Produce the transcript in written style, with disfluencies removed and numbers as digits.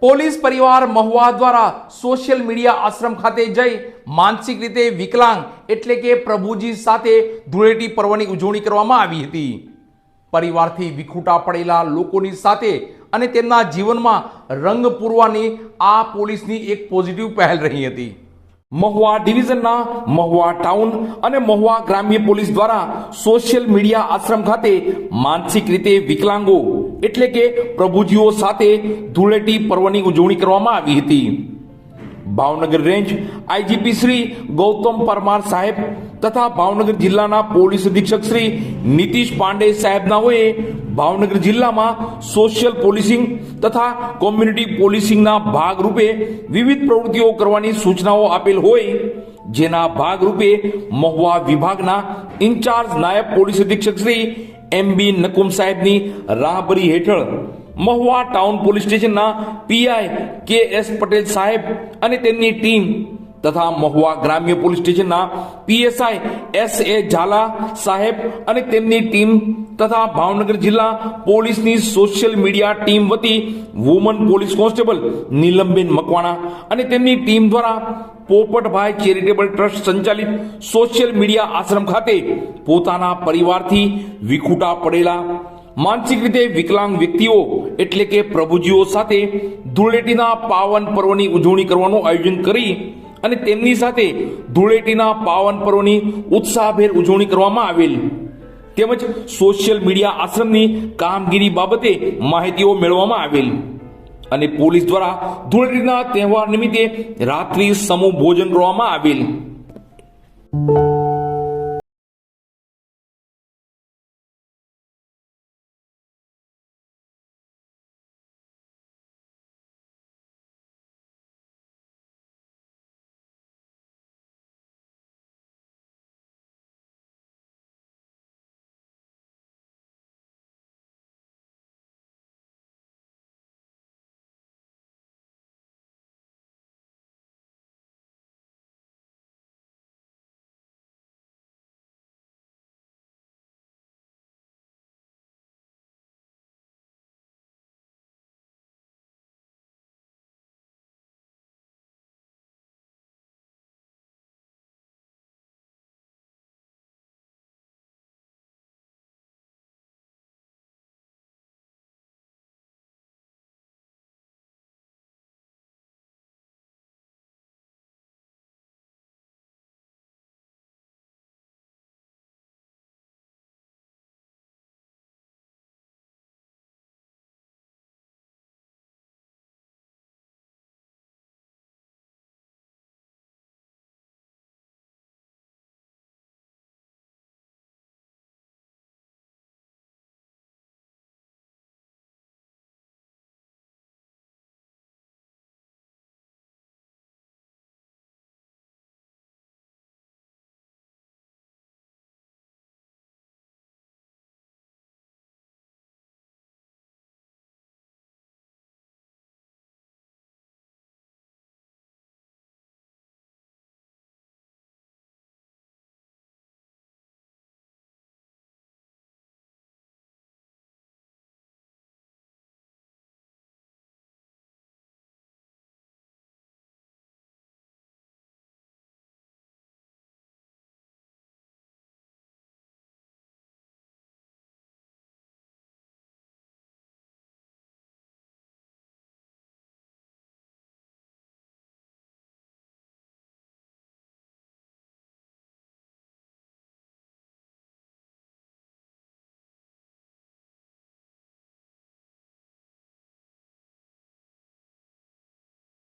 Police પરિવાર મહુવા દ્વારા social media આશ્રમ ખાતે જઈ માનસિક રીતે વિકલાંગ એટલે કે પ્રભુજી સાથે ધૂળેટી પર્વની ઉજવણી કરવામાં આવી હતી। પરિવારથી વિખૂટા પડેલા લોકોની સાથે અને તેમના જીવનમાં રંગ પૂરવાની આ પોલીસની એક પોઝિટિવ પહેલ રહી હતી। મહુવા ડિવિઝનના મહુવા ટાઉન અને મહુવા ગ્રામ્ય પોલીસ દ્વારા સોશિયલ મીડિયા આશ્રમ ખાતે માનસિક રીતે વિકલાંગો એટલે કે પ્રભુજીઓ સાથે ધૂળેટી પર્વની ઉજવણી કરવામાં આવી હતી। ભાવનગર રેન્જ આઈજીપી શ્રી ગૌતમ પરમાર સાહેબ તથા ભાવનગર જિલ્લાના પોલીસ અધિક્ષક શ્રી નીતિશ પાંડે સાહેબનાઓએ ભાવનગર જિલ્લામાં સોશિયલ પોલીસિંગ તથા કોમ્યુનિટી પોલીસિંગના ભાગરૂપે વિવિધ પ્રવૃત્તિઓ કરવાની સૂચનાઓ આપેલ હોય, જેના ભાગરૂપે મહુવા વિભાગના ઇન્ચાર્જ નાયબ પોલીસ અધિક્ષક શ્રી એમબી નકુમ સાહેબની રાહબરી હેઠળ મહુવા ટાઉન પોલીસ સ્ટેશનના પીઆઈ કે એસ પટેલ સાહેબ અને તેમની ટીમ તથા મહુવા ગ્રામ્ય પોલીસ સ્ટેશનના પીએસઆઈ એસ એ ઝાલા સાહેબ અને તેમની ટીમ તથા ભાવનગર જિલ્લા પોલીસની સોશિયલ મીડિયા ટીમ વતી woman police constable Neelamben Makwana અને તેમની ટીમ દ્વારા પોપટભાઈ ચેરિટેબલ ટ્રસ્ટ સંચાલિત સોશિયલ મીડિયા આશ્રમ ખાતે પોતાના પરિવારથી વિખૂટા પડેલા માનસિક રીતે વિકલાંગ વ્યક્તિઓ એટલે કે પ્રભુજીઓ સાથે ધૂળેટીના પાવન પર્વની ઉજવણી કરવાનું આયોજન કરી અને તેમની સાથે ધૂળેટીના પાવન પર્વની ઉત્સાહભેર ઉજવણી કરવામાં આવેલ તેમજ સોશિયલ મીડિયા આશ્રમની કામગીરી બાબતે માહિતીઓ મેળવવામાં આવેલ અને પોલીસ દ્વારા ધૂળેટીના તહેવાર નિમિત્તે રાત્રિ સમૂહ ભોજન કરવામાં આવેલ।